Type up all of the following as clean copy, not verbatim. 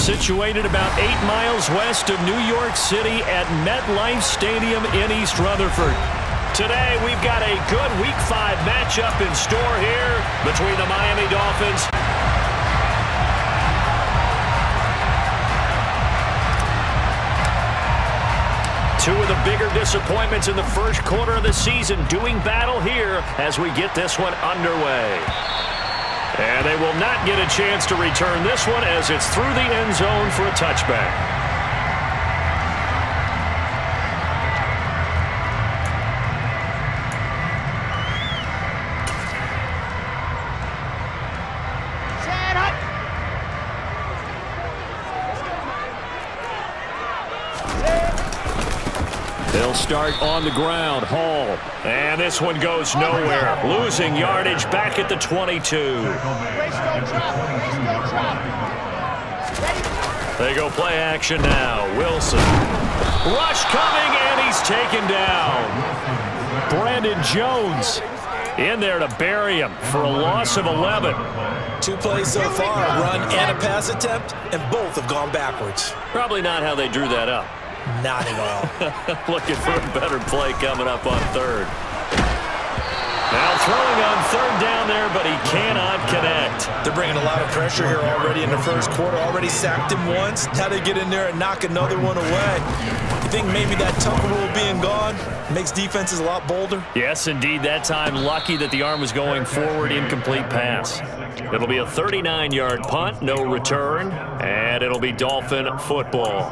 Situated about 8 miles west of New York City at MetLife Stadium in East Rutherford. Today, we've got a good Week 5 matchup in store here between the Miami Dolphins. Two of the bigger disappointments in the first quarter of the season doing battle here as we get this one underway. And they will not get a chance to return this one as it's through the end zone for a touchback. They'll start on the ground. Hall. And this one goes nowhere. Losing yardage back at the 22. They go play action now. Wilson. Rush coming, and he's taken down. Brandon Jones in there to bury him for a loss of 11. 2 plays so far, a run and a pass attempt, and both have gone backwards. Probably not how they drew that up. Not at all. Looking for a better play coming up on third. Now throwing on third down there, but he cannot connect. They're bringing a lot of pressure here already in the first quarter. Already sacked him once. How to get in there and knock another one away. You think maybe that Tucker rule being gone makes defenses a lot bolder? Yes, indeed. That time, lucky that the arm was going forward, incomplete pass. It'll be a 39-yard punt, no return, and it'll be Dolphin football.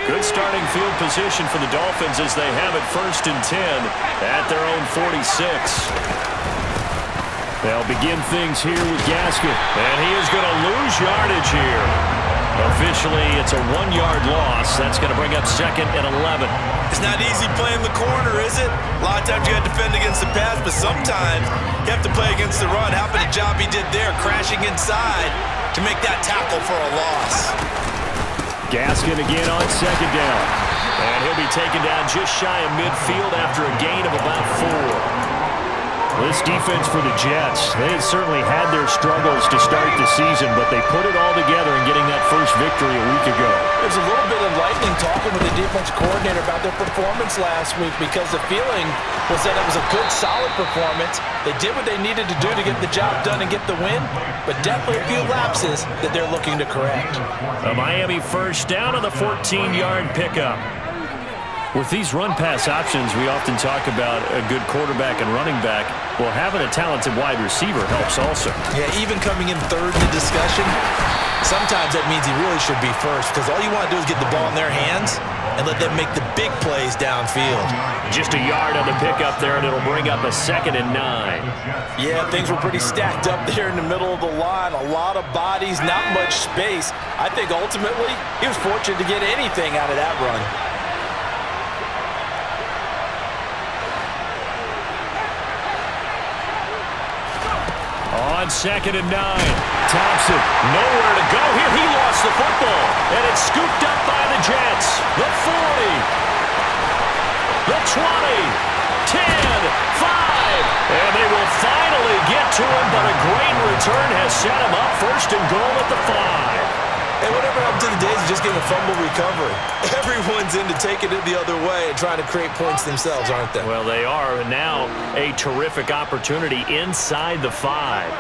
Good starting field position for the Dolphins as they have it 1st and 10 at their own 46. They'll begin things here with Gaskin, and he is going to lose yardage here. Officially, it's a 1-yard loss. That's going to bring up 2nd and 11. It's not easy playing the corner, is it? A lot of times you got to defend against the pass, but sometimes you have to play against the run. How about the job he did there, crashing inside to make that tackle for a loss? Gaskin again on 2nd down. And he'll be taken down just shy of midfield after a gain of about 4. This defense for the Jets, they had certainly had their struggles to start the season, but they put it all together in getting that first victory a week ago. There's a little bit of lightning talking with the defense coordinator about their performance last week because the feeling was that it was a good, solid performance. They did what they needed to do to get the job done and get the win, but definitely a few lapses that they're looking to correct. A Miami first down on the 14-yard pickup. With these run-pass options, we often talk about a good quarterback and running back. Well, having a talented wide receiver helps also. Yeah, even coming in third in the discussion, sometimes that means he really should be first because all you want to do is get the ball in their hands and let them make the big plays downfield. Just a yard on the pickup there, and it'll bring up a 2nd and 9. Yeah, things were pretty stacked up there in the middle of the line. A lot of bodies, not much space. I think ultimately he was fortunate to get anything out of that run. On 2nd and 9, Thompson, nowhere to go here. He lost the football, and it's scooped up by the Jets. The 40, the 20, 10, 5, and they will finally get to him, but a great return has set him up 1st and goal at the 5. And whatever happened to the days of just getting a fumble recovery? Everyone's into taking it the other way and trying to create points themselves, aren't they? Well, they are. And now a terrific opportunity inside the 5.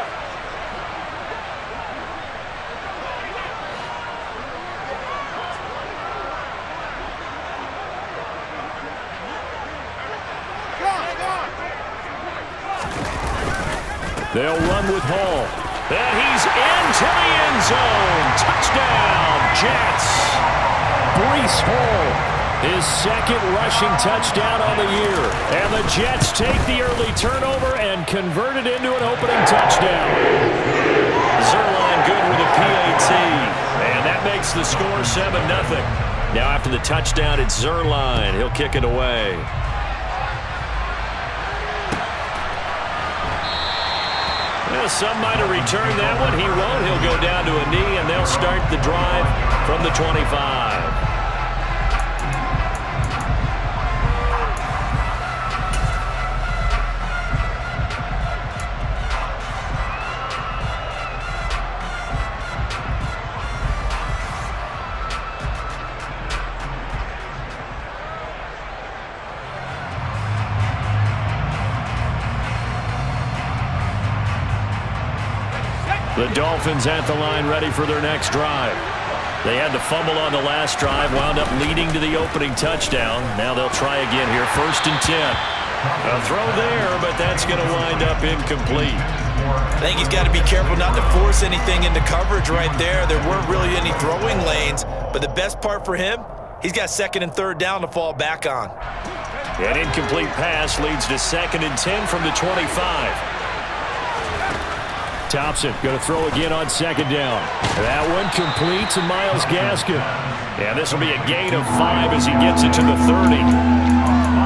They'll run with Hall. And he's into the end zone. Touchdown, Jets. Breece Hall, his 2nd rushing touchdown on the year. And the Jets take the early turnover and convert it into an opening touchdown. Zerline good with a PAT. And that makes the score 7-0. Now after the touchdown, it's Zerline. He'll kick it away. Well, some might have returned that one. He won't. He'll go down to a knee, and they'll start the drive from the 25. The Dolphins at the line ready for their next drive. They had to fumble on the last drive, wound up leading to the opening touchdown. Now they'll try again here, 1st and 10. A throw there, but that's going to wind up incomplete. I think he's got to be careful not to force anything into coverage right there. There weren't really any throwing lanes, but the best part for him, he's got 2nd and 3rd down to fall back on. An incomplete pass leads to 2nd and 10 from the 25. Thompson going to throw again on 2nd down. That one complete to Myles Gaskin. Yeah, this will be a gain of 5 as he gets it to the 30.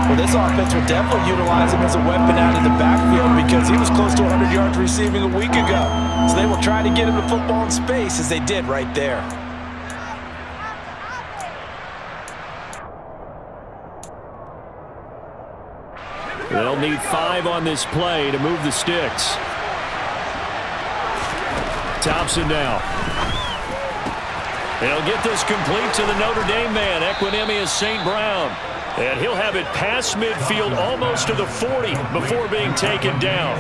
Well, this offense will definitely utilize him as a weapon out of the backfield because he was close to 100 yards receiving a week ago. So they will try to get him the football in space as they did right there. They'll need 5 on this play to move the sticks. Thompson now. They'll get this complete to the Notre Dame man, Equanimous St. Brown. And he'll have it past midfield almost to the 40 before being taken down.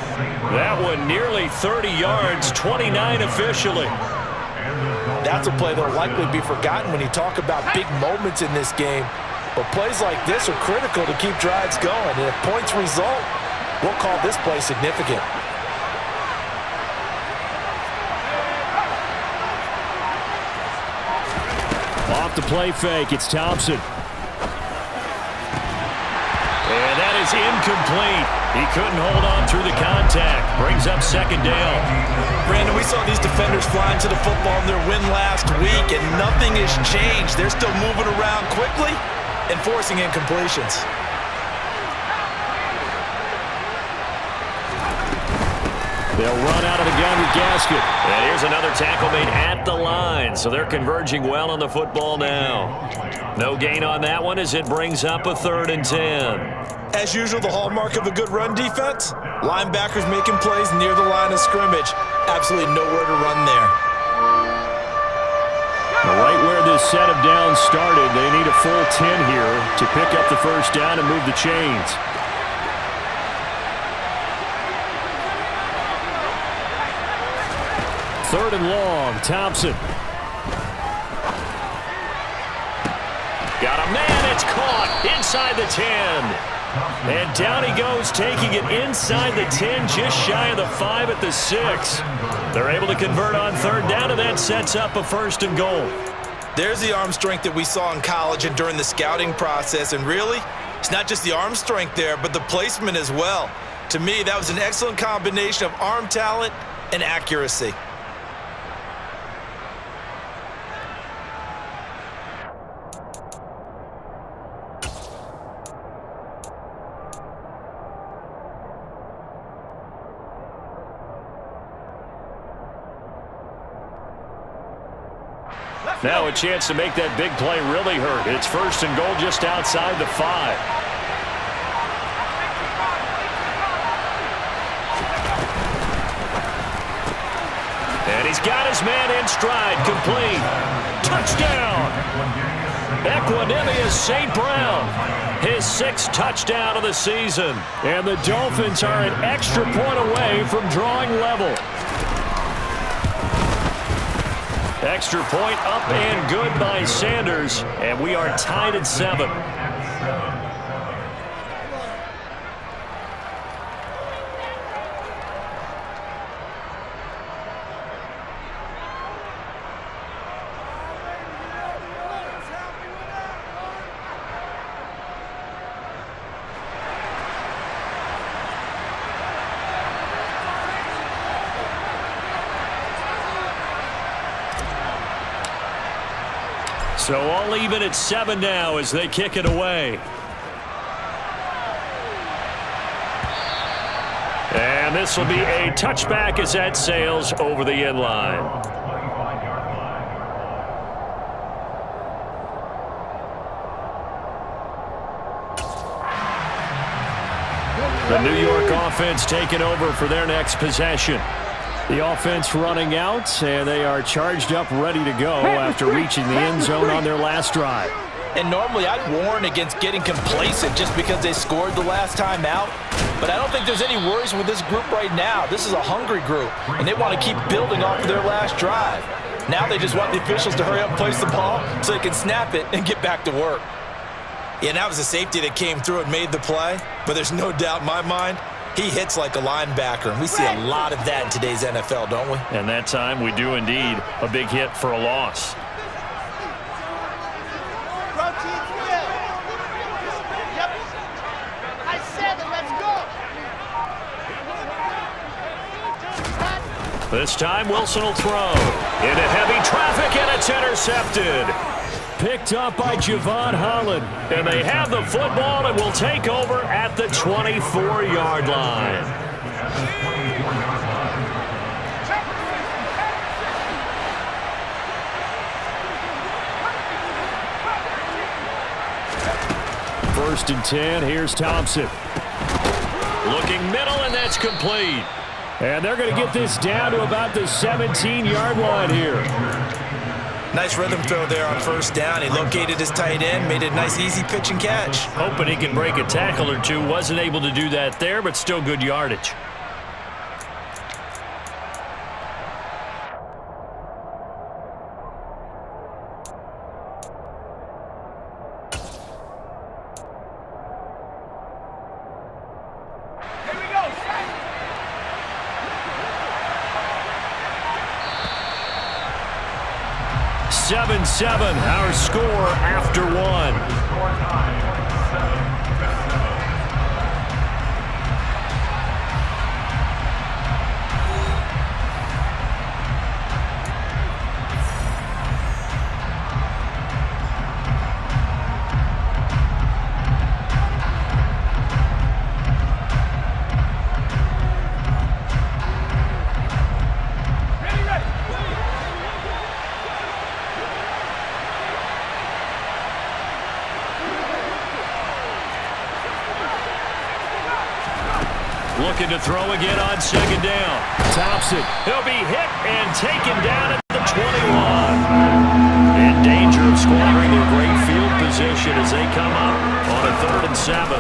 That one nearly 30 yards, 29 officially. That's a play that will likely be forgotten when you talk about big moments in this game. But plays like this are critical to keep drives going. And if points result, we'll call this play significant. Off the play fake, it's Thompson. And that is incomplete. He couldn't hold on through the contact. Brings up 2nd down. Brandon, we saw these defenders flying to the football in their win last week, and nothing has changed. They're still moving around quickly and forcing incompletions. They'll run out of the gun with Gaskin. And here's another tackle made at the line, so they're converging well on the football now. No gain on that one as it brings up a 3rd and 10. As usual, the hallmark of a good run defense, linebackers making plays near the line of scrimmage. Absolutely nowhere to run there. Right where this set of downs started, they need a full 10 here to pick up the 1st down and move the chains. Third and long, Thompson. Got a man, it's caught inside the 10. And down he goes, taking it inside the 10, just shy of the 5 at the 6. They're able to convert on 3rd down, and that sets up a 1st and goal. There's the arm strength that we saw in college and during the scouting process, and really, it's not just the arm strength there, but the placement as well. To me, that was an excellent combination of arm talent and accuracy. Now a chance to make that big play really hurt. It's 1st and goal just outside the 5. And he's got his man in stride, complete. Touchdown! Equanimous St. Brown, his 6th touchdown of the season. And the Dolphins are an extra point away from drawing level. Extra point up and good by Sanders, and we are tied at 7. So all even at 7 now as they kick it away. And And this will be a touchback as that sails over the end line. The New York offense taking over for their next possession. The offense running out, and they are charged up, ready to go after reaching the end zone on their last drive. And normally I'd warn against getting complacent just because they scored the last time out. But I don't think there's any worries with this group right now. This is a hungry group, and they want to keep building off of their last drive. Now they just want the officials to hurry up and place the ball so they can snap it and get back to work. Yeah, and that was a safety that came through and made the play. But there's no doubt in my mind, he hits like a linebacker. And we see a lot of that in today's NFL, don't we? And that time we do indeed. A big hit for a loss. This time Wilson will throw. Into heavy traffic, and it's intercepted. Picked up by Javon Holland. And they have the football and will take over at the 24-yard line. First and 10, here's Thompson. Looking middle, and that's complete. And they're going to get this down to about the 17-yard line here. Nice rhythm throw there on first down. He located his tight end, made a nice easy pitch and catch. Hoping he can break a tackle or two. Wasn't able to do that there, but still good yardage. Here we go. 7-7, our score after one. Looking to throw again on second down. Thompson, he'll be hit and taken down at the 21. In danger of squandering their great field position as they come up on a 3rd and 7.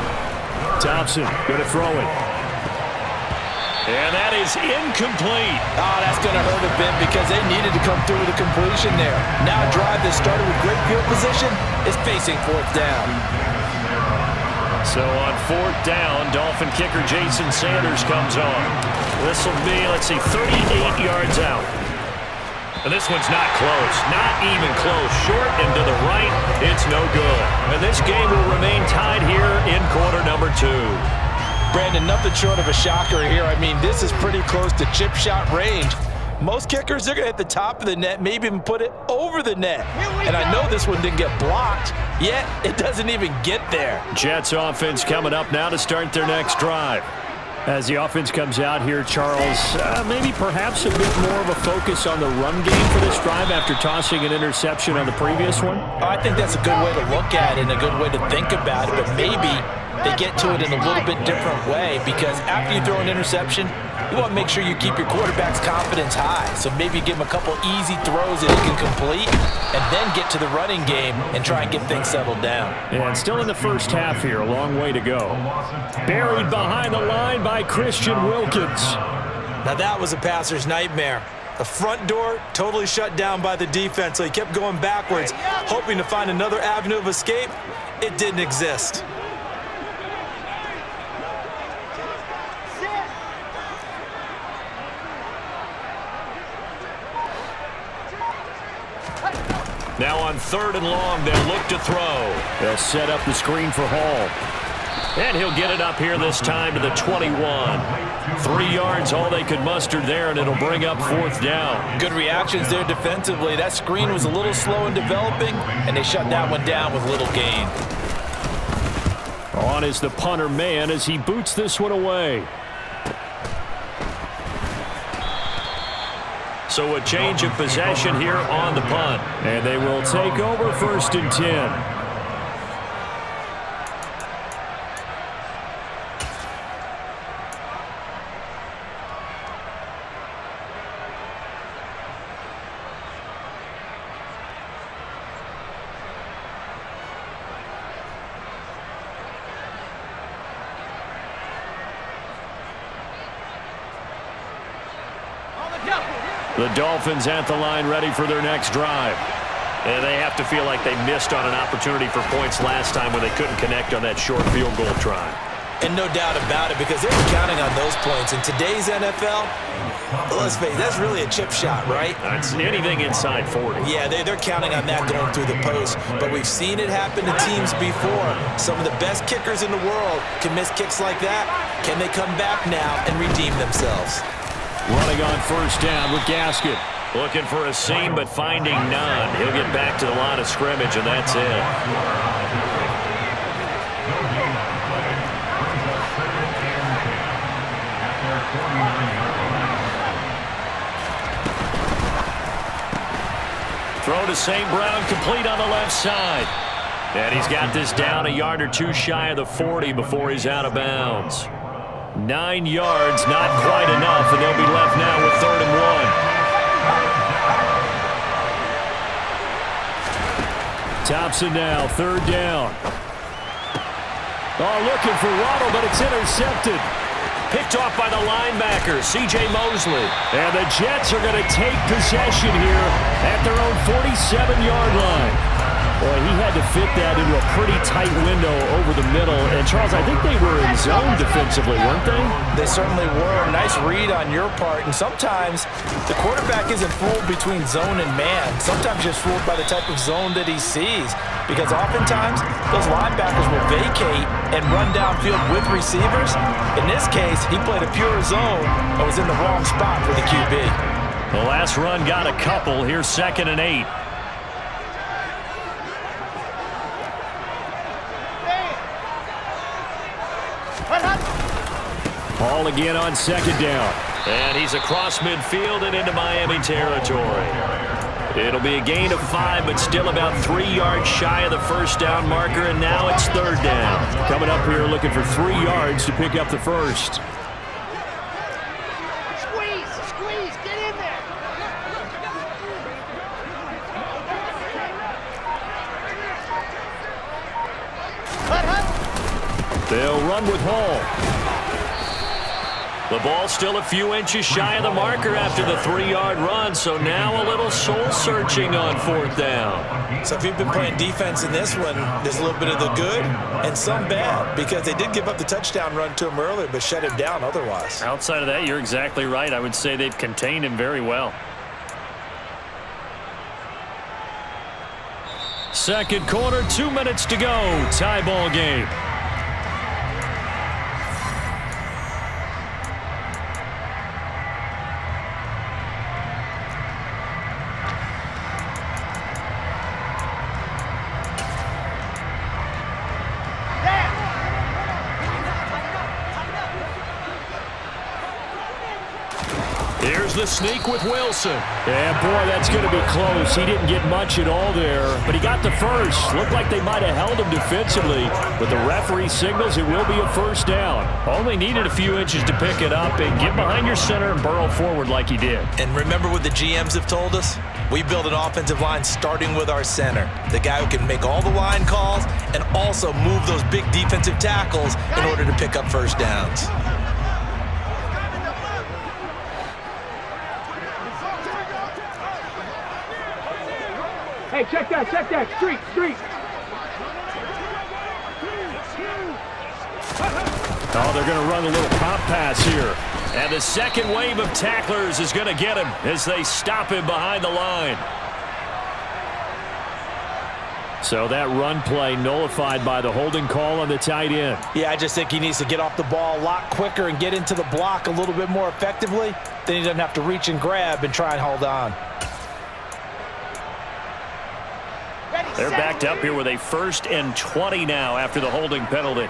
Thompson going to throw it. And that is incomplete. Oh, that's going to hurt a bit because they needed to come through with a completion there. Now a drive that started with great field position is facing 4th down. So on 4th down, Dolphin kicker Jason Sanders comes on. This will be, 38 yards out. And this one's not close. Not even close. Short and to the right, it's no good. And this game will remain tied here in quarter number 2. Brandon, nothing short of a shocker here. I mean, this is pretty close to chip shot range. Most kickers, they're going to hit the top of the net, maybe even put it over the net. And I know this one didn't get blocked, yet it doesn't even get there. Jets offense coming up now to start their next drive. As the offense comes out here, Charles, maybe perhaps a bit more of a focus on the run game for this drive after tossing an interception on the previous one? I think that's a good way to look at it and a good way to think about it, but maybe they get to it in a little bit different way because after you throw an interception, you want to make sure you keep your quarterback's confidence high. So maybe give him a couple easy throws that he can complete and then get to the running game and try and get things settled down. And still in the first half here, a long way to go. Buried behind the line by Christian Wilkins. Now that was a passer's nightmare. The front door totally shut down by the defense, so he kept going backwards, hoping to find another avenue of escape. It didn't exist. Now on 3rd and long, they'll look to throw. They'll set up the screen for Hall. And he'll get it up here this time to the 21. 3 yards, all they could muster there, and it'll bring up 4th down. Good reactions there defensively. That screen was a little slow in developing, and they shut that one down with little gain. On is the punter man as he boots this one away. So a change of possession here on the punt. And they will take over 1st and 10. The Dolphins at the line ready for their next drive. And they have to feel like they missed on an opportunity for points last time when they couldn't connect on that short field goal try. And no doubt about it, because they were counting on those points. In today's NFL, let's face it, that's really a chip shot, right? It's anything inside 40. Yeah, they're counting on that going through the post. But we've seen it happen to teams before. Some of the best kickers in the world can miss kicks like that. Can they come back now and redeem themselves? Running on 1st down with Gasket. Looking for a seam, but finding none. He'll get back to the line of scrimmage, and that's it. Throw to St. Brown, complete on the left side. And he's got this down a yard or two shy of the 40 before he's out of bounds. 9 yards, not quite enough, and they'll be left now with 3rd and 1. Thompson now, 3rd down. Oh, looking for Waddle, but it's intercepted. Picked off by the linebacker, C.J. Mosley. And the Jets are going to take possession here at their own 47-yard line. Boy, he had to fit that into a pretty tight window over the middle. And, Charles, I think they were in zone defensively, weren't they? They certainly were. Nice read on your part. And sometimes the quarterback isn't fooled between zone and man. Sometimes just fooled by the type of zone that he sees. Because oftentimes, those linebackers will vacate and run downfield with receivers. In this case, he played a pure zone and was in the wrong spot for the QB. The last run got a couple. Here's 2nd and 8. Ball again on 2nd down. And he's across midfield and into Miami territory. It'll be a gain of 5, but still about 3 yards shy of the 1st down marker, and now it's 3rd down. Coming up here looking for 3 yards to pick up the 1st. Squeeze, get in there. They'll run with Hall. The ball still a few inches shy of the marker after the 3-yard run, so now a little soul-searching on 4th down. So if you've been playing defense in this one, there's a little bit of the good and some bad, because they did give up the touchdown run to him earlier, but shut him down otherwise. Outside of that, you're exactly right. I would say they've contained him very well. 2nd quarter, 2 minutes to go. Tie ball game. Here's the sneak with Wilson. And, boy, that's going to be close. He didn't get much at all there, but he got the first. Looked like they might have held him defensively, but the referee signals it will be a 1st down. Only needed a few inches to pick it up and get behind your center and burrow forward like he did. And remember what the GMs have told us? We build an offensive line starting with our center, the guy who can make all the line calls and also move those big defensive tackles in order to pick up 1st downs. Hey, check that, street. Oh, they're going to run a little pop pass here. And the second wave of tacklers is going to get him as they stop him behind the line. So that run play nullified by the holding call on the tight end. Yeah, I just think he needs to get off the ball a lot quicker and get into the block a little bit more effectively. Then he doesn't have to reach and grab and try and hold on. They're backed up here with a 1st and 20 now after the holding penalty.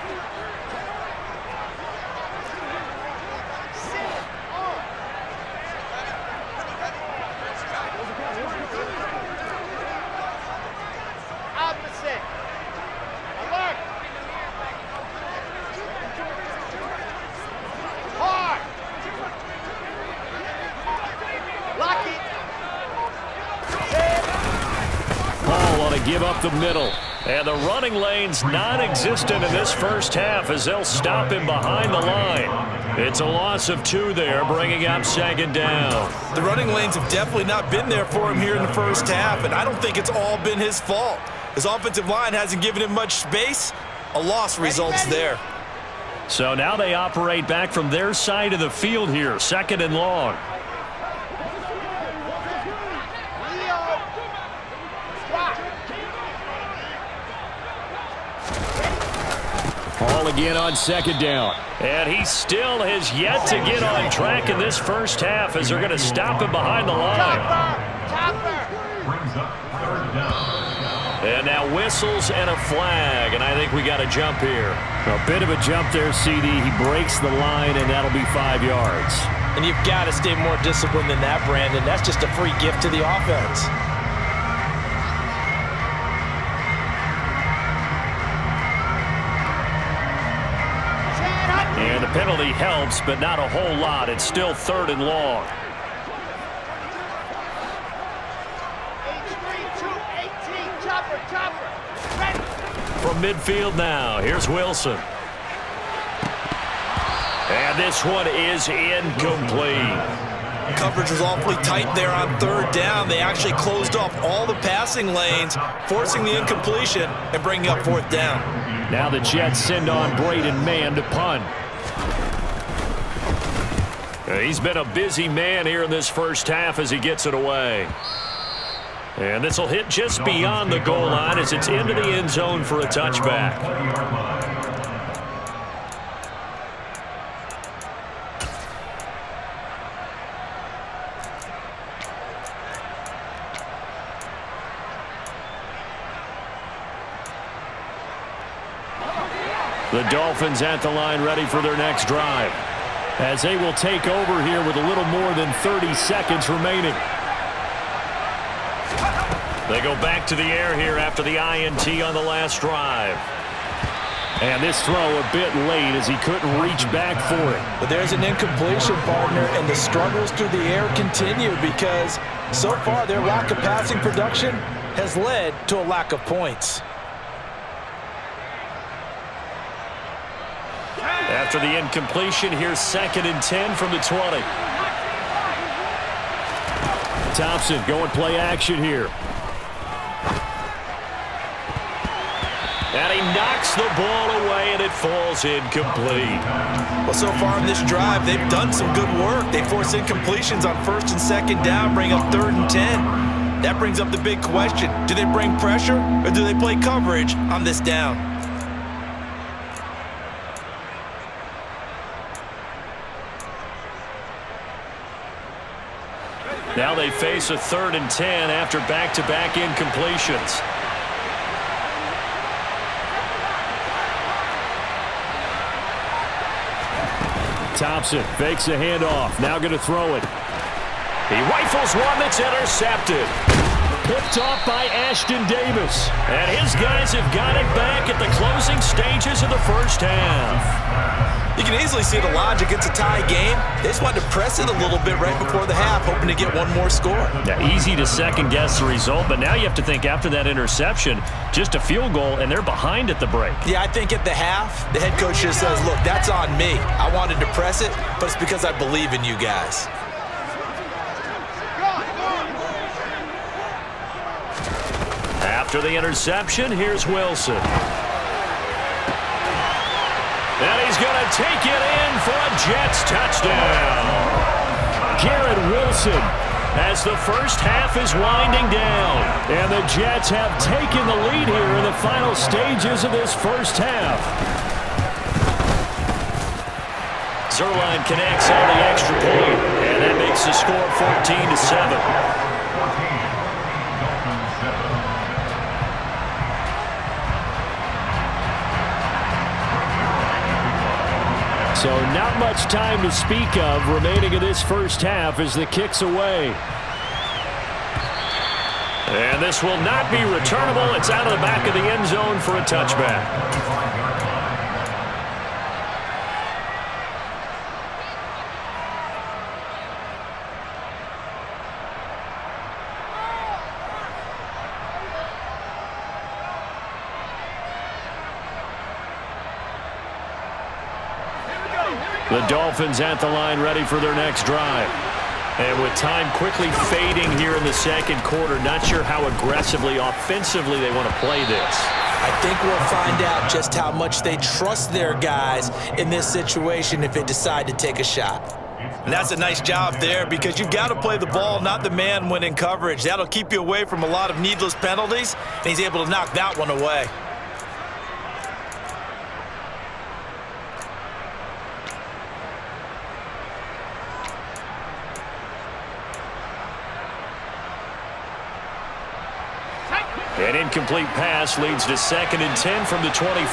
Hall on a give up the middle. And the running lane's non-existent in this first half as they'll stop him behind the line. It's a loss of 2 there, bringing up second down. The running lanes have definitely not been there for him here in the first half, and I don't think it's all been his fault. His offensive line hasn't given him much space. A loss results there. So now they operate back from their side of the field here, second and long. Hall again on second down. And he still has yet to get on track in this first half as they're going to stop him behind the line. And now whistles and a flag, and I think we got a jump here. A bit of a jump there, CD. He breaks the line, and that'll be 5 yards. And you've got to stay more disciplined than that, Brandon. That's just a free gift to the offense. And the penalty helps, but not a whole lot. It's still third and long. From midfield now, here's Wilson. And this one is incomplete. Coverage was awfully tight there on third down. They actually closed off all the passing lanes, forcing the incompletion and bringing up fourth down. Now the Jets send on Braden Mann to punt. He's been a busy man here in this first half as he gets it away. And this will hit just beyond the goal line as it's into the end zone for a touchback. The Dolphins at the line ready for their next drive, as they will take over here with a little more than 30 seconds remaining. They go back to the air here after the INT on the last drive. And this throw a bit late as he couldn't reach back for it. But there's an incompletion, partner, and the struggles through the air continue because so far their lack of passing production has led to a lack of points. After the incompletion, here's 2nd and 10 from the 20. Thompson going play action here. And he knocks the ball away, and it falls incomplete. Well, so far in this drive, they've done some good work. They force incompletions on 1st and 2nd down, bring up 3rd and 10. That brings up the big question. Do they bring pressure, or do they play coverage on this down? Now they face a 3rd and 10 after back-to-back incompletions. Thompson fakes a handoff. Now going to throw it. He rifles one that's intercepted. Picked off by Ashton Davis. And his guys have got it back at the closing stages of the first half. You can easily see the logic. It's a tie game. They just wanted to press it a little bit right before the half, hoping to get one more score. Yeah, easy to second-guess the result, but now you have to think after that interception, just a field goal, and they're behind at the break. Yeah, I think at the half, the head coach just says, look, that's on me. I wanted to press it, but it's because I believe in you guys. After the interception, here's Wilson. And he's going to take it in for a Jets touchdown. Garrett Wilson as the first half is winding down. And the Jets have taken the lead here in the final stages of this first half. Zerline connects on the extra point, and that makes the score 14-7. So not much time to speak of remaining in this first half as the kick's away. And this will not be returnable. It's out of the back of the end zone for a touchback. The Dolphins at the line ready for their next drive. And with time quickly fading here in the second quarter, not sure how aggressively, offensively they want to play this. I think we'll find out just how much they trust their guys in this situation if they decide to take a shot. And that's a nice job there because you've got to play the ball, not the man when in coverage. That'll keep you away from a lot of needless penalties, and he's able to knock that one away. An incomplete pass leads to 2nd and 10 from the 25.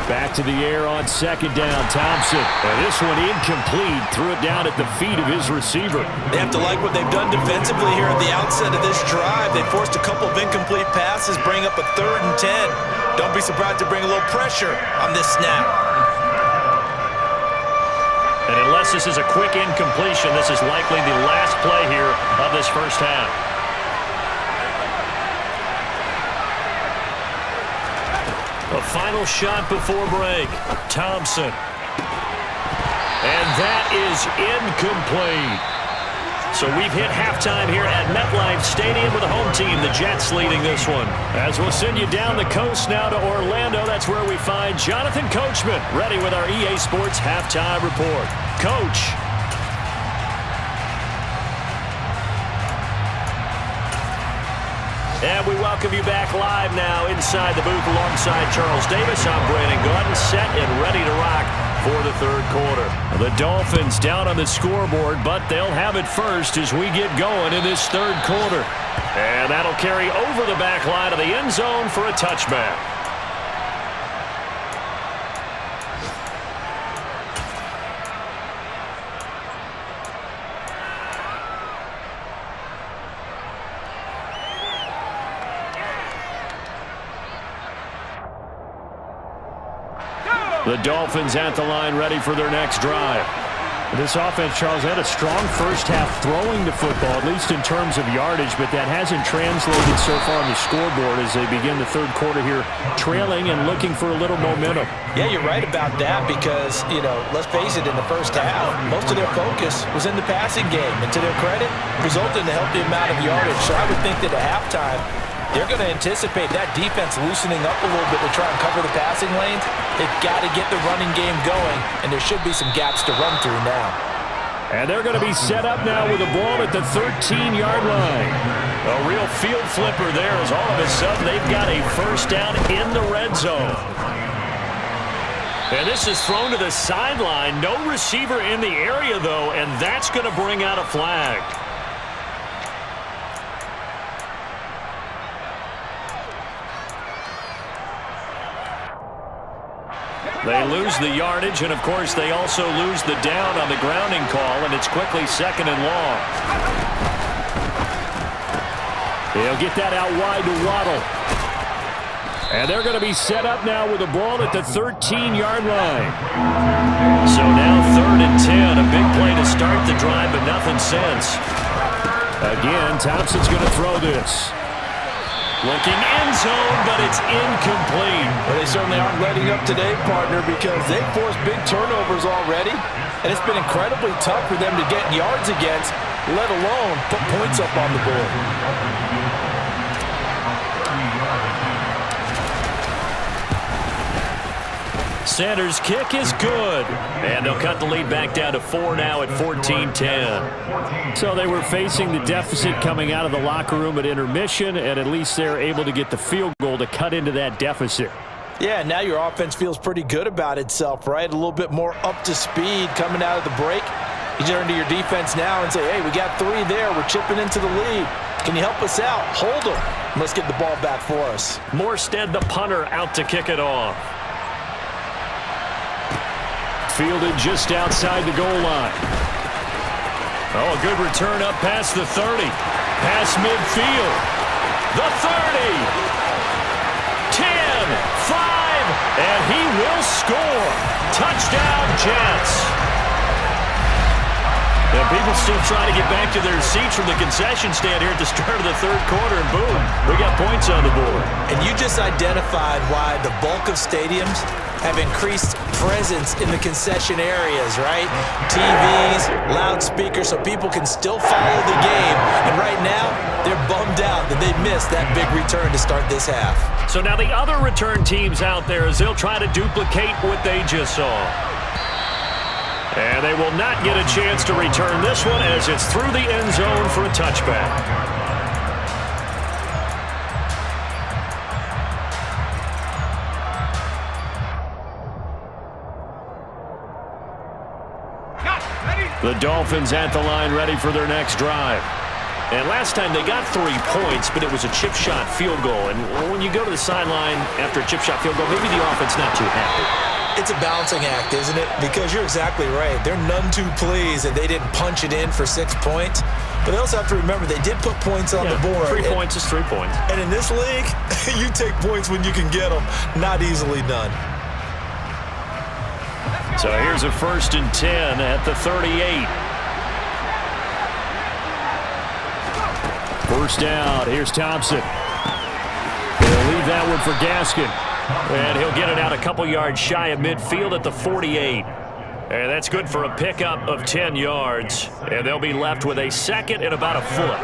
Back to the air on 2nd down, Thompson. And this one incomplete. Threw it down at the feet of his receiver. They have to like what they've done defensively here at the outset of this drive. They forced a couple of incomplete passes, bring up a 3rd and 10. Don't be surprised to bring a little pressure on this snap. And unless this is a quick incompletion, this is likely the last play here of this first half. A final shot before break. Thompson. And that is incomplete. So we've hit halftime here at MetLife Stadium with the home team, the Jets, leading this one. As we'll send you down the coast now to Orlando, that's where we find Jonathan Coachman, ready with our EA Sports halftime report. Coach. And we welcome you back live now inside the booth alongside Charles Davis. I'm Brandon Gordon, set and ready to rock for the third quarter. The Dolphins down on the scoreboard, but they'll have it first as we get going in this third quarter. And that'll carry over the back line of the end zone for a touchback. The Dolphins at the line ready for their next drive. This offense, Charles, had a strong first half throwing the football, at least in terms of yardage, but that hasn't translated so far on the scoreboard as they begin the third quarter here, trailing and looking for a little momentum. Yeah, you're right about that because, let's face it, in the first half, most of their focus was in the passing game. And to their credit, resulted in a healthy amount of yardage. So I would think that at halftime, they're going to anticipate that defense loosening up a little bit to try and cover the passing lanes. They've got to get the running game going, and there should be some gaps to run through now. And they're going to be set up now with a ball at the 13-yard line. A real field flipper there as all of a sudden they've got a first down in the red zone. And this is thrown to the sideline. No receiver in the area, though, and that's going to bring out a flag. They lose the yardage, and, of course, they also lose the down on the grounding call, and it's quickly 2nd and long. They'll get that out wide to Waddle. And they're going to be set up now with a ball at the 13-yard line. So now 3rd and 10, a big play to start the drive, but nothing since. Again, Thompson's going to throw this. Looking end zone, but it's incomplete. Well, they certainly aren't letting up today, partner, because they've forced big turnovers already, and it's been incredibly tough for them to get yards against, let alone put points up on the board. Sanders' kick is good. And they'll cut the lead back down to 4 now at 14-10. So they were facing the deficit coming out of the locker room at intermission, and at least they're able to get the field goal to cut into that deficit. Yeah, now your offense feels pretty good about itself, right? A little bit more up to speed coming out of the break. You turn to your defense now and say, hey, we got 3 there. We're chipping into the lead. Can you help us out? Hold them. Let's get the ball back for us. Morstead, the punter, out to kick it off. Fielded just outside the goal line. Oh, a good return up past the 30. Past midfield. The 30. 10, 5, and he will score. Touchdown, Jets. And people still trying to get back to their seats from the concession stand here at the start of the third quarter, and boom, we got points on the board. And you just identified why the bulk of stadiums have increased presence in the concession areas, right? TVs, loudspeakers, so people can still follow the game. And right now, they're bummed out that they missed that big return to start this half. So now the other return teams out there as they'll try to duplicate what they just saw. And they will not get a chance to return this one as it's through the end zone for a touchback. The Dolphins at the line ready for their next drive. And last time they got 3 points, but it was a chip shot field goal. And when you go to the sideline after a chip shot field goal, maybe the offense not too happy. It's a balancing act, isn't it? Because you're exactly right. They're none too pleased that they didn't punch it in for 6 points. But they also have to remember they did put points on the board. 3 points is 3 points. And in this league, you take points when you can get them. Not easily done. So here's a 1st and 10 at the 38. First down. Here's Thompson. He'll leave that one for Gaskin. And he'll get it out a couple yards shy of midfield at the 48. And that's good for a pickup of 10 yards. And they'll be left with a 2nd and about a foot.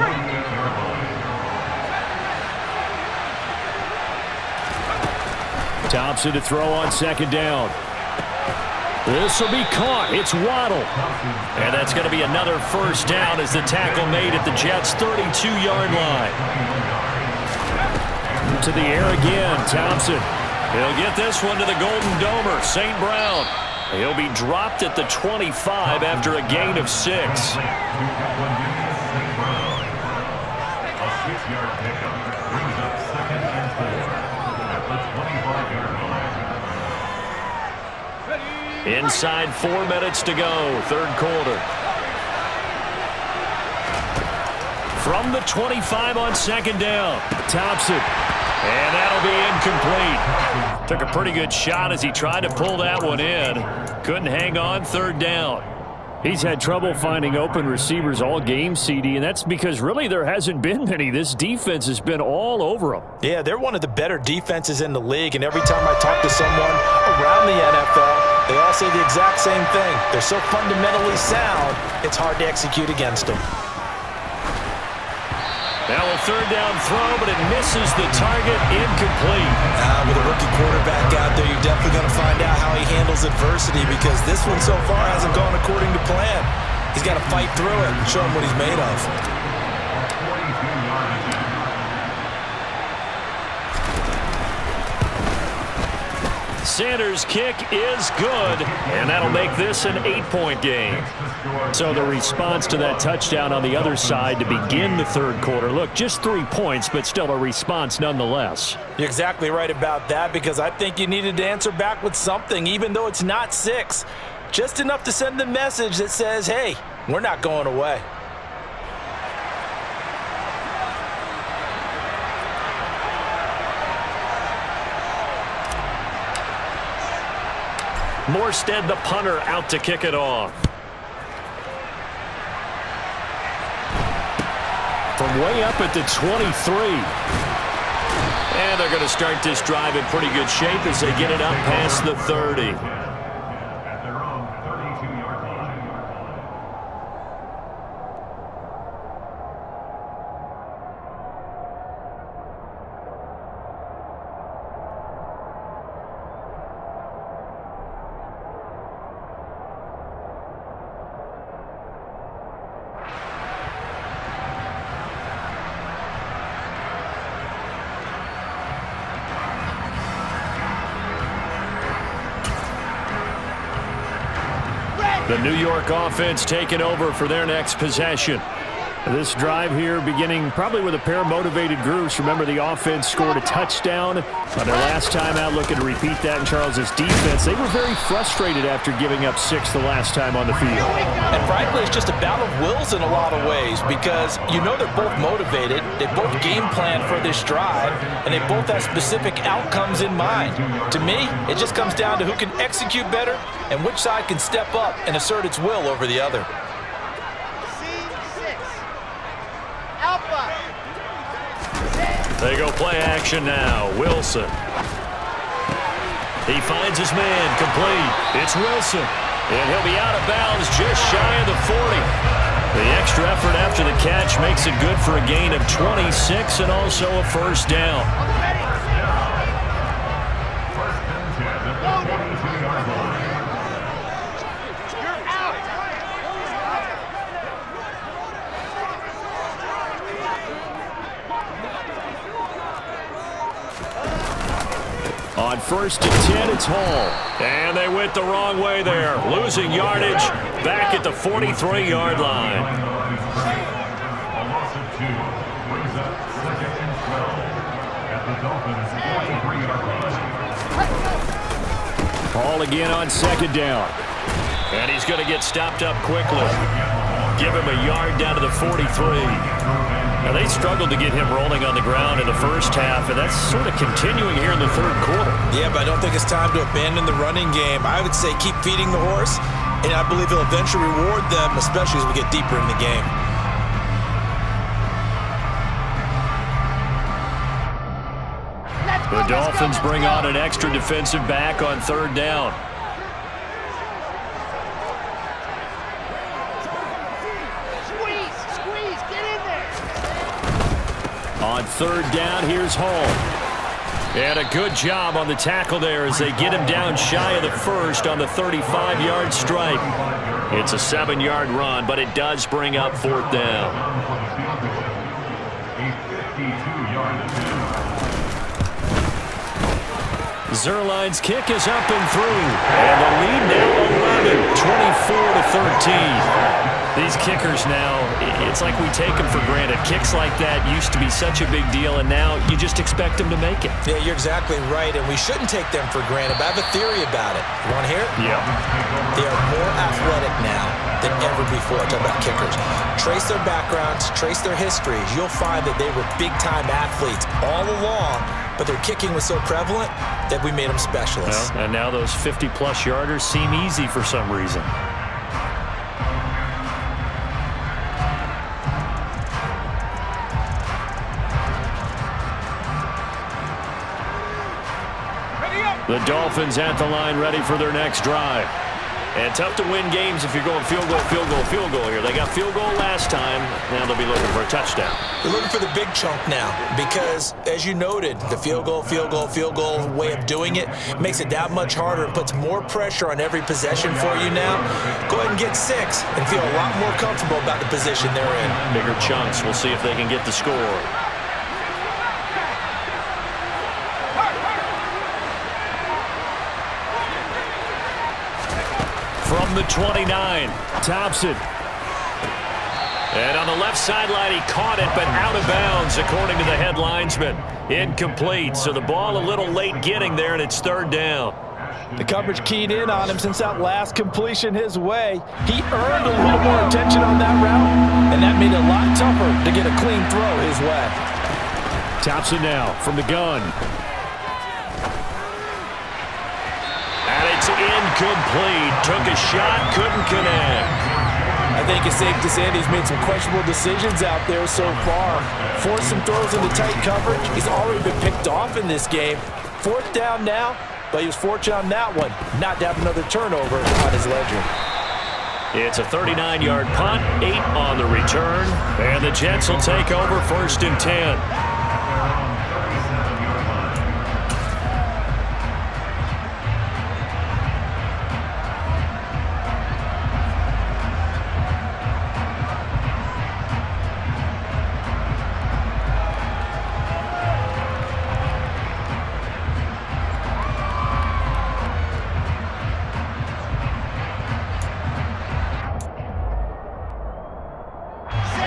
Thompson to throw on 2nd down. This will be caught. It's Waddle. And that's going to be another 1st down as the tackle made at the Jets' 32-yard line. To the air again, Thompson. He'll get this one to the Golden Domer, St. Brown. He'll be dropped at the 25 after a gain of 6. Inside 4 minutes to go, third quarter. From the 25 on 2nd down, Thompson. And that'll be incomplete. Took a pretty good shot as he tried to pull that one in. Couldn't hang on, 3rd down. He's had trouble finding open receivers all game, CD, and that's because really there hasn't been many. This defense has been all over them. Yeah, they're one of the better defenses in the league, and every time I talk to someone around the NFL, they all say the exact same thing. They're so fundamentally sound, it's hard to execute against them. Now a 3rd down throw, but it misses the target, incomplete. With a rookie quarterback out there, you're definitely going to find out how he handles adversity because this one so far hasn't gone according to plan. He's got to fight through it and show him what he's made of. Sanders' kick is good, and that'll make this an 8-point game. So the response to that touchdown on the other side to begin the third quarter. Look, just 3 points, but still a response nonetheless. You're exactly right about that because I think you needed to answer back with something, even though it's not 6. Just enough to send the message that says, hey, we're not going away. Morstead, the punter, out to kick it off. From way up at the 23. And they're going to start this drive in pretty good shape as they get it up past the 30. The New York offense taking over for their next possession. This drive here beginning probably with a pair of motivated groups. Remember, the offense scored a touchdown on their last time out. Looking to repeat that in Charles's defense. They were very frustrated after giving up 6 the last time on the field. And frankly, it's just a battle of wills in a lot of ways because you know they're both motivated. They both game plan for this drive, and they both have specific outcomes in mind. To me, it just comes down to who can execute better and which side can step up and assert its will over the other. They go play action now. Wilson. He finds his man, complete. It's Wilson. And he'll be out of bounds just shy of the 40. The extra effort after the catch makes it good for a gain of 26 and also a first down. On 1st and 10, it's Hall. And they went the wrong way there. Losing yardage back at the 43-yard line. Hall again on 2nd down. And he's going to get stopped up quickly. Give him a yard down to the 43. Now, they struggled to get him rolling on the ground in the first half, and that's sort of continuing here in the 3rd quarter. Yeah, but I don't think it's time to abandon the running game. I would say keep feeding the horse, and I believe he'll eventually reward them, especially as we get deeper in the game. The Dolphins bring on an extra defensive back on 3rd down. On 3rd down, here's Hall. And a good job on the tackle there as they get him down shy of the 1st on the 35-yard stripe. It's a 7-yard run, but it does bring up 4th down. Zerline's kick is up and through. And the lead now 11, 24-13. These kickers now, it's like we take them for granted. Kicks like that used to be such a big deal, and now you just expect them to make it. Yeah, you're exactly right, and we shouldn't take them for granted, but I have a theory about it. You want to hear it? Yeah. They are more athletic now than ever before. Talk about kickers. Trace their backgrounds, trace their histories. You'll find that they were big-time athletes all along, but their kicking was so prevalent that we made them specialists. Well, and now those 50-plus yarders seem easy for some reason. The Dolphins at the line ready for their next drive. And tough to win games if you're going field goal, field goal, field goal here. They got field goal last time. Now they'll be looking for a touchdown. They're looking for the big chunk now because, as you noted, the field goal way of doing it makes it that much harder and puts more pressure on every possession for you now. Go ahead and get 6 and feel a lot more comfortable about the position they're in. Bigger chunks. We'll see if they can get the score. From the 29, Thompson. And on the left sideline, he caught it, but out of bounds, according to the head linesman. Incomplete, so the ball a little late getting there, and it's 3rd down. The coverage keyed in on him since that last completion his way. He earned a little more attention on that route, and that made it a lot tougher to get a clean throw his way. Thompson now from the gun. And it's incomplete. Took a shot, couldn't connect. I think it's safe to say that he's made some questionable decisions out there so far. Forced some throws into tight coverage. He's already been picked off in this game. 4th down now, but he was fortunate on that one not to have another turnover on his ledger. It's a 39-yard punt, 8 on the return, and the Jets will take over 1st and 10.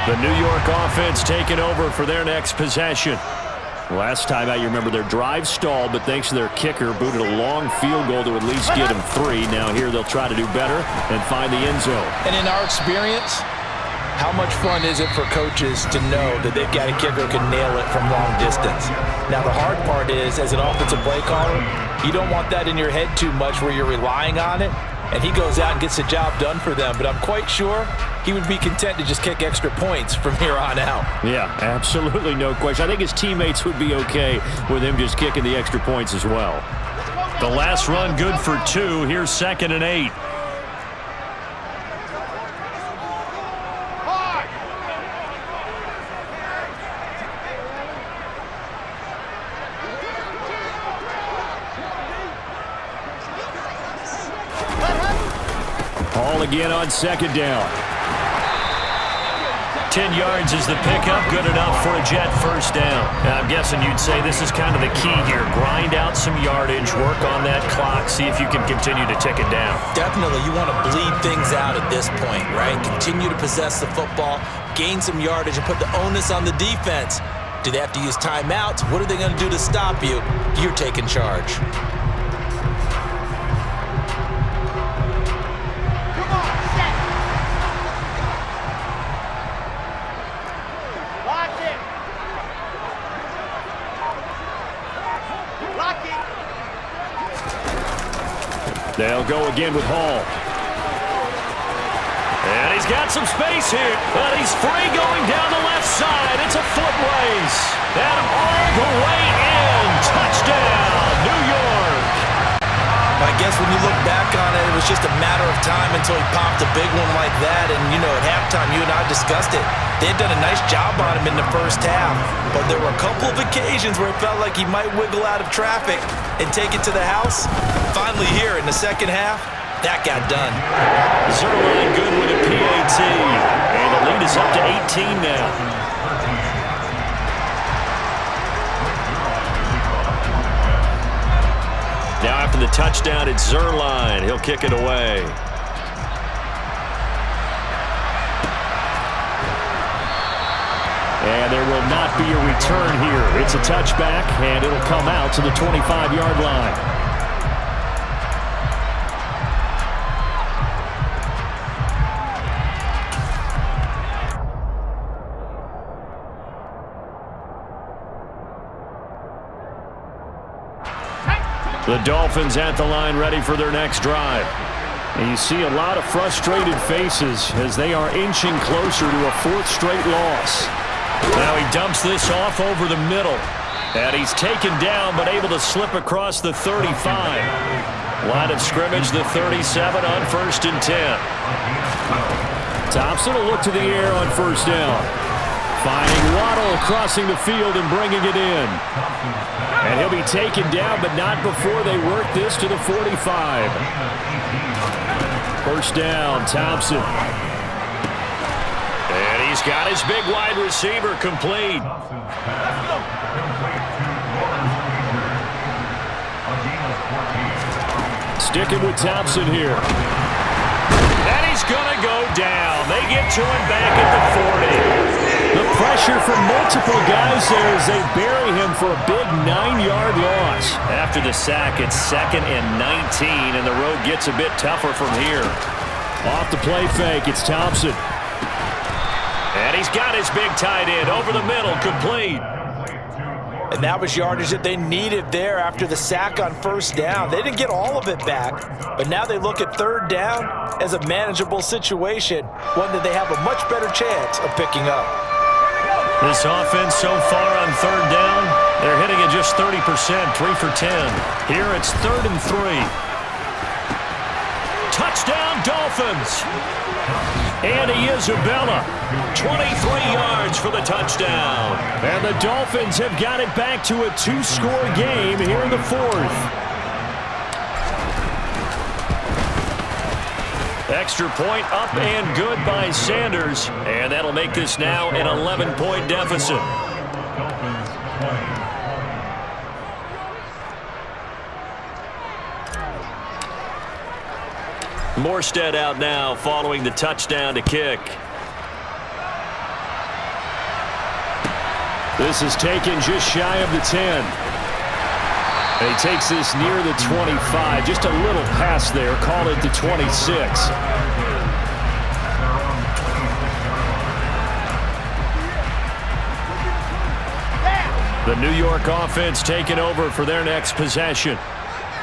The New York offense taking over for their next possession. Last time out, you remember their drive stalled, but thanks to their kicker, booted a long field goal to at least get them 3. Now here they'll try to do better and find the end zone. And in our experience, how much fun is it for coaches to know that they've got a kicker who can nail it from long distance? Now the hard part is, as an offensive play caller, you don't want that in your head too much where you're relying on it. and he goes out and gets the job done for them. But I'm quite sure he would be content to just kick extra points from here on out. Yeah, absolutely no question. I think his teammates would be okay with him just kicking the extra points as well. The last run good for 2. Here's 2nd and 8. Ball again on 2nd down. 10 yards is the pickup, good enough for a Jet first down. And I'm guessing you'd say this is kind of the key here. Grind out some yardage, work on that clock, see if you can continue to tick it down. Definitely, you want to bleed things out at this point, right? Continue to possess the football, gain some yardage, and put the onus on the defense. Do they have to use timeouts? What are they going to do to stop you? You're taking charge. They'll go again with Hall. And he's got some space here, but he's free going down the left side. It's a foot race. And all the way in. Touchdown, New York. I guess when you look back on it, it was just a matter of time until he popped a big one like that. And, you know, at halftime, you and I discussed it. They had done a nice job on him in the first half. But there were a couple of occasions where it felt like he might wiggle out of traffic and take it to the house. Finally here in the second half, that got done. Zerline good with a PAT. And the lead is up to 18 now. Now after the touchdown, it's Zerline. He'll kick it away. And there will not be a return here. It's a touchback, and it'll come out to the 25-yard line. The Dolphins at the line ready for their next drive. And you see a lot of frustrated faces as they are inching closer to a 4th straight loss. Now he dumps this off over the middle. And he's taken down but able to slip across the 35. Line of scrimmage, the 37 on 1st and 10. Thompson will look to the air on 1st down. Finding Waddle crossing the field and bringing it in. And he'll be taken down, but not before they work this to the 45. 1st down, Thompson. And he's got his big wide receiver complete. Sticking with Thompson here. And he's going to go down. They get to him back at the 40. The pressure from multiple guys there as they bury him for a big 9-yard loss. After the sack, it's 2nd and 19, and the road gets a bit tougher from here. Off the play fake, it's Thompson. And he's got his big tight end over the middle, complete. And that was yardage that they needed there after the sack on 1st down. They didn't get all of it back, but now they look at 3rd down as a manageable situation, one that they have a much better chance of picking up. This offense so far on 3rd down, they're hitting at just 30%, 3 for 10. Here it's 3rd and 3. Touchdown, Dolphins! Andy Isabella, 23 yards for the touchdown. And the Dolphins have got it back to a 2-score game here in the 4th. Extra point up and good by Sanders. And that'll make this now an 11-point deficit. Morstead out now following the touchdown to kick. This is taken just shy of the 10. And he takes this near the 25. Just a little pass there. Call it the 26. The New York offense taking over for their next possession.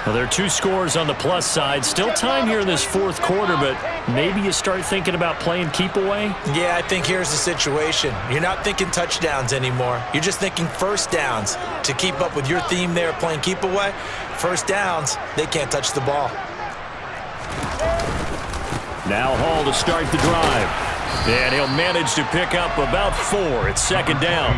Well, there are two scores on the plus side. Still time here in this fourth quarter, but maybe you start thinking about playing keep away? Yeah, I think here's the situation. You're not thinking touchdowns anymore. You're just thinking first downs. To keep up with your theme there, playing keep away, first downs, they can't touch the ball. Now Hall to start the drive. And he'll manage to pick up about 4. It's second down.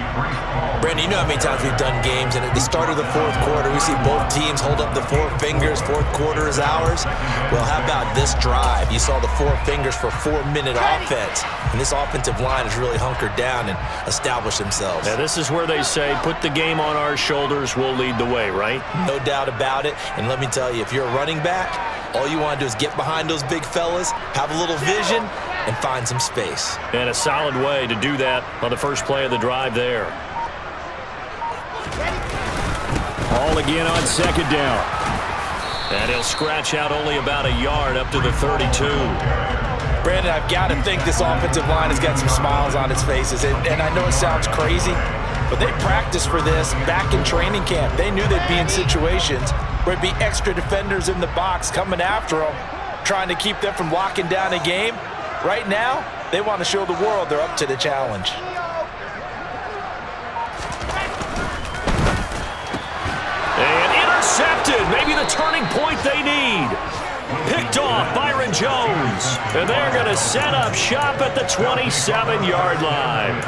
Brandon, you know how many times we've done games, and at the start of the fourth quarter, we see both teams hold up the 4 fingers, fourth quarter is ours. Well, how about this drive? You saw the 4 fingers for 4-minute offense, and this offensive line has really hunkered down and established themselves. Now, this is where they say, put the game on our shoulders, we'll lead the way, right? No doubt about it, and let me tell you, if you're a running back, all you want to do is get behind those big fellas, have a little vision, and find some space. And a solid way to do that on the first play of the drive there. Hall again on second down. And he'll scratch out only about a yard up to the 32. Brandon, I've got to think this offensive line has got some smiles on its faces. And I know it sounds crazy, but they practiced for this back in training camp. They knew they'd be in situations where it'd be extra defenders in the box coming after them, trying to keep them from locking down a game. Right now, they want to show the world they're up to the challenge. And intercepted. Maybe the turning point they need. Picked off Byron Jones. And they're going to set up shop at the 27-yard line.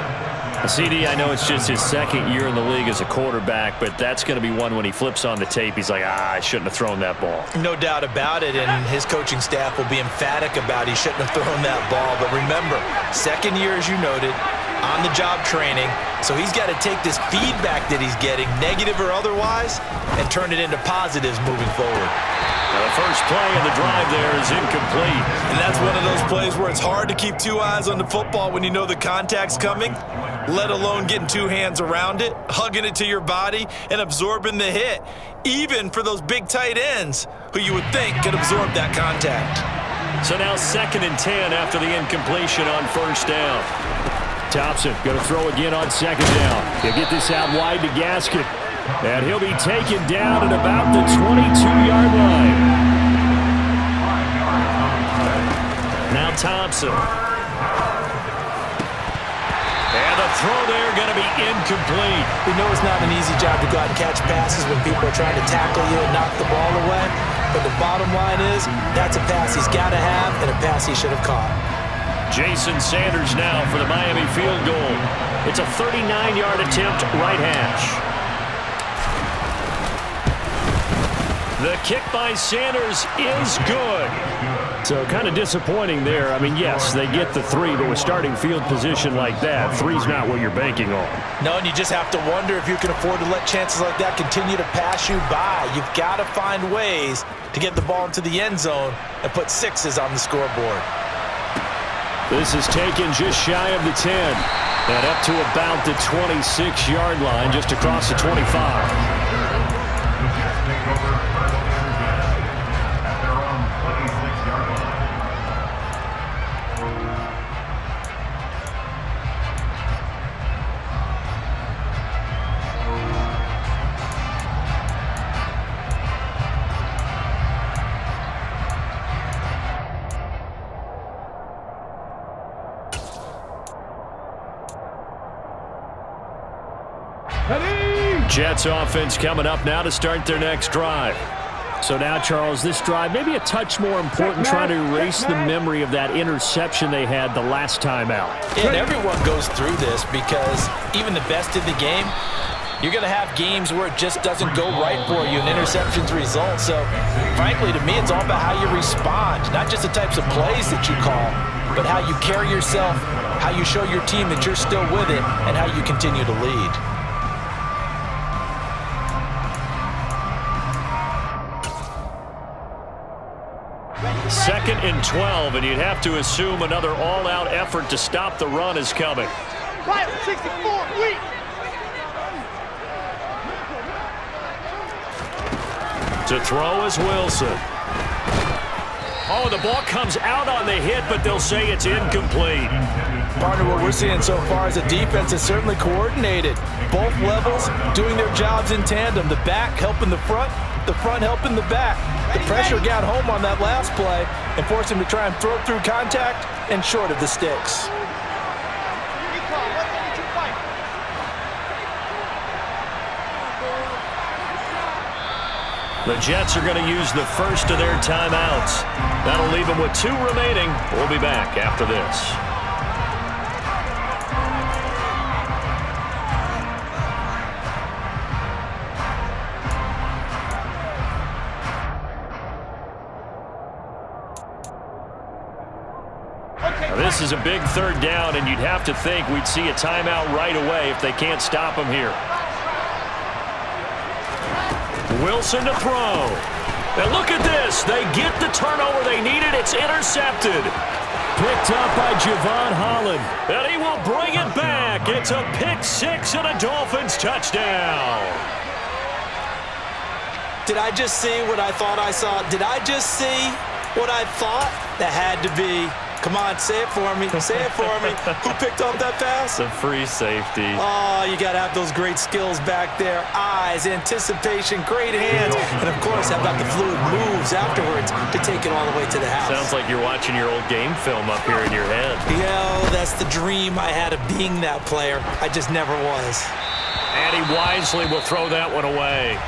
CD, I know it's just his second year in the league as a quarterback, but that's going to be one when he flips on the tape, he's like, I shouldn't have thrown that ball. No doubt about it, and his coaching staff will be emphatic about he shouldn't have thrown that ball. But remember, second year, as you noted, on-the-job training, so he's got to take this feedback that he's getting, negative or otherwise, and turn it into positives moving forward. Now the first play of the drive there is incomplete. And that's one of those plays where it's hard to keep 2 eyes on the football when you know the contact's coming, let alone getting 2 hands around it, hugging it to your body, and absorbing the hit, even for those big tight ends who you would think could absorb that contact. So now 2nd and 10 after the incompletion on first down. Thompson going to throw again on second down. He'll get this out wide to Gaskin. And he'll be taken down at about the 22-yard line. Now Thompson. And the throw there going to be incomplete. We know it's not an easy job to go out and catch passes when people are trying to tackle you and knock the ball away. But the bottom line is, that's a pass he's got to have and a pass he should have caught. Jason Sanders now for the Miami field goal. It's a 39-yard attempt, right hash. The kick by Sanders is good. So kind of disappointing there. I mean, yes, they get the 3, but with starting field position like that, 3's not what you're banking on. No, and you just have to wonder if you can afford to let chances like that continue to pass you by. You've got to find ways to get the ball into the end zone and put 6s on the scoreboard. This is taken just shy of the 10. And up to about the 26-yard line, just across the 25. Jets offense coming up now to start their next drive. So now, Charles, this drive maybe a touch more important, trying to erase the memory of that interception they had the last time out. And everyone goes through this because even the best in the game, you're going to have games where it just doesn't go right for you and interceptions result. So, frankly, to me, it's all about how you respond, not just the types of plays that you call, but how you carry yourself, how you show your team that you're still with it, and how you continue to lead. Second and 12, and you'd have to assume another all-out effort to stop the run is coming. 64, weak. To throw is Wilson. Oh, the ball comes out on the hit, but they'll say it's incomplete. Partner, what we're seeing so far is the defense is certainly coordinated. Both levels doing their jobs in tandem. The back helping the front helping the back. The pressure got home on that last play and forced him to try and throw through contact and short of the sticks. The Jets are going to use the first of their timeouts. That'll leave them with 2 remaining. We'll be back after this. Now, this is a big 3rd down, and you'd have to think we'd see a timeout right away if they can't stop him here. Wilson to throw. And look at this. They get the turnover they needed. It's intercepted. Picked up by Javon Holland. And he will bring it back. It's a pick 6 and a Dolphins touchdown. Did I just see what I thought I saw? Did I just see what I thought? That had to be. Come on, say it for me. Say it for me. Who picked up that pass? The free safety. Oh, you got to have those great skills back there. Eyes, anticipation, great hands. And, of course, how about the fluid moves afterwards to take it all the way to the house? Sounds like you're watching your old game film up here in your head. Yeah, that's the dream I had of being that player. I just never was. And he wisely will throw that one away.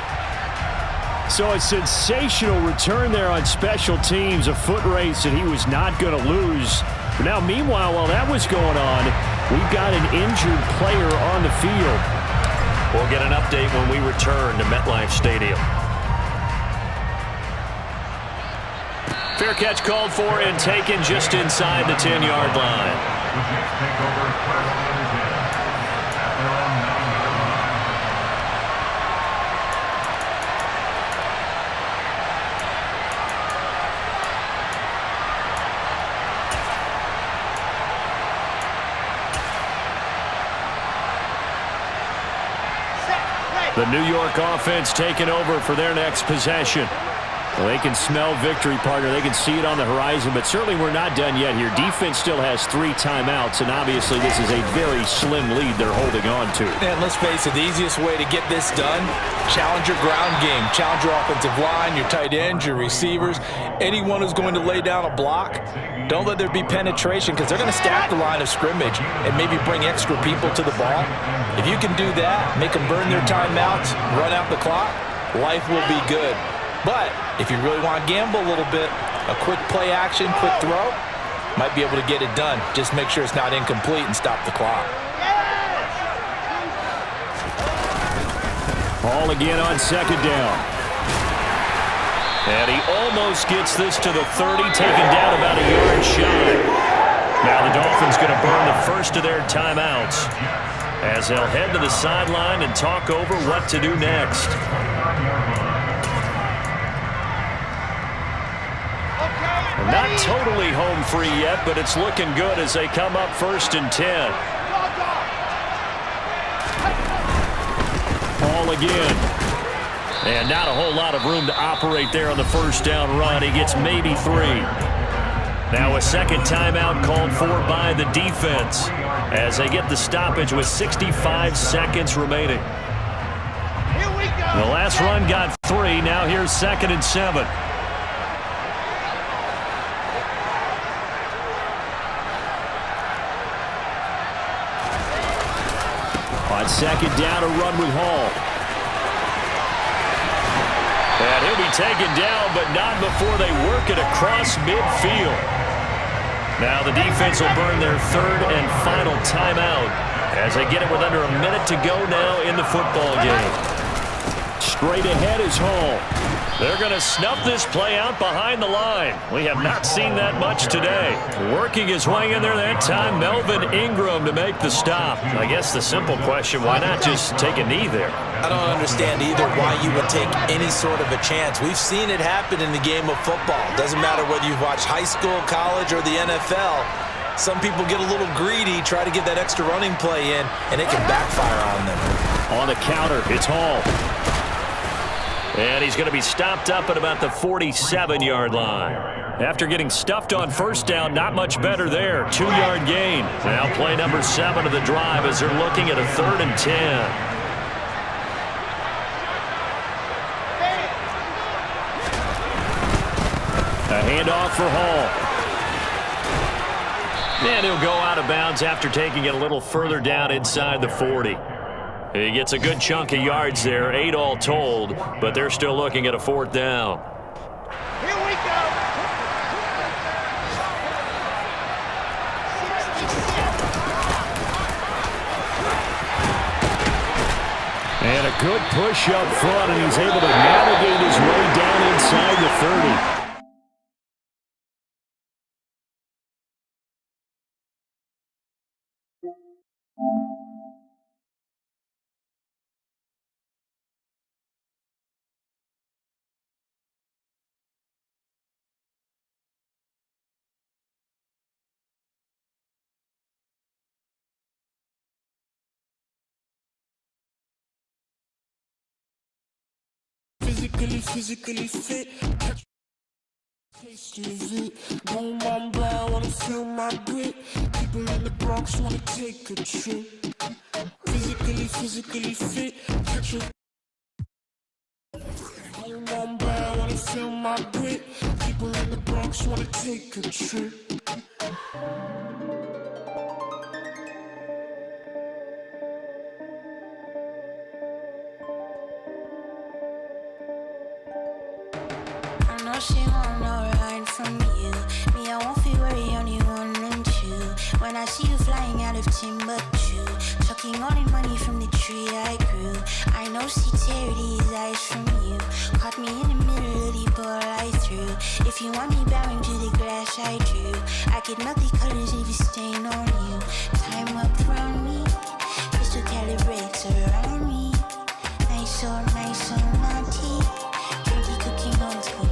So a sensational return there on special teams, a foot race that he was not going to lose. But now, meanwhile, while that was going on, we've got an injured player on the field. We'll get an update when we return to MetLife Stadium. Fair catch called for and taken just inside the 10-yard line. The New York offense taking over for their next possession. Well, they can smell victory, partner. They can see it on the horizon, but certainly we're not done yet here. Defense still has 3 timeouts, and obviously this is a very slim lead they're holding on to. And let's face it, the easiest way to get this done, challenge your ground game. Challenge your offensive line, your tight ends, your receivers, anyone who's going to lay down a block. Don't let there be penetration because they're going to stack the line of scrimmage and maybe bring extra people to the ball. If you can do that, make them burn their timeouts, run out the clock, life will be good. But if you really want to gamble a little bit, a quick play action, quick throw, might be able to get it done. Just make sure it's not incomplete and stop the clock. Ball again on 2nd down. And he almost gets this to the 30, taken down about a yard shy. Now the Dolphins going to burn the first of their timeouts as they'll head to the sideline and talk over what to do next. Not totally home free yet, but it's looking good as they come up 1st and 10. Ball again. And not a whole lot of room to operate there on the 1st down run. He gets maybe 3. Now a second timeout called for by the defense as they get the stoppage with 65 seconds remaining. Here we go. The last run got 3. Now here's 2nd and 7. On 2nd down, a run with Hall. And he'll be taken down, but not before they work it across midfield. Now the defense will burn their 3rd and final timeout as they get it with under a minute to go now in the football game. Straight ahead is Hall. They're going to snuff this play out behind the line. We have not seen that much today. Working his way in there that time, Melvin Ingram to make the stop. I guess the simple question, why not just take a knee there? I don't understand either why you would take any sort of a chance. We've seen it happen in the game of football. Doesn't matter whether you've watched high school, college, or the NFL. Some people get a little greedy, try to get that extra running play in, and it can backfire on them. On the counter, it's Hall. And he's going to be stopped up at about the 47-yard line. After getting stuffed on first down, not much better there. 2-yard gain. Now play number 7 of the drive as they're looking at a 3rd and 10. A handoff for Hall. And he'll go out of bounds after taking it a little further down inside the 40. He gets a good chunk of yards there, 8 all told, but they're still looking at a 4th down. Here we go. And a good push up front, and he's able to navigate his way down inside the 30. Physically fit. Taste of it. Boom, boom, boom, wanna feel my grit. People in the Bronx wanna take a trip. Physically fit. Catch a boom, boom, boom, wanna feel my grit. People in the Bronx wanna take a trip. She won't know right from you. Me, I won't feel worry, only one and two. When I see you flying out of Timbuktu, chucking all the money from the tree I grew. I know she teared his eyes from you. Caught me in the middle of the ball I threw. If you want me bowing to the grass I drew, I could melt the colors if you stain on you. Time up around me, crystal calibrates around me. Nice or naughty. Candy cooking on school.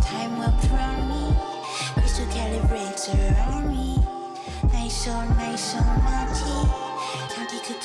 Time up around me, crystal calibrates around me. Nice or naughty, county cooking.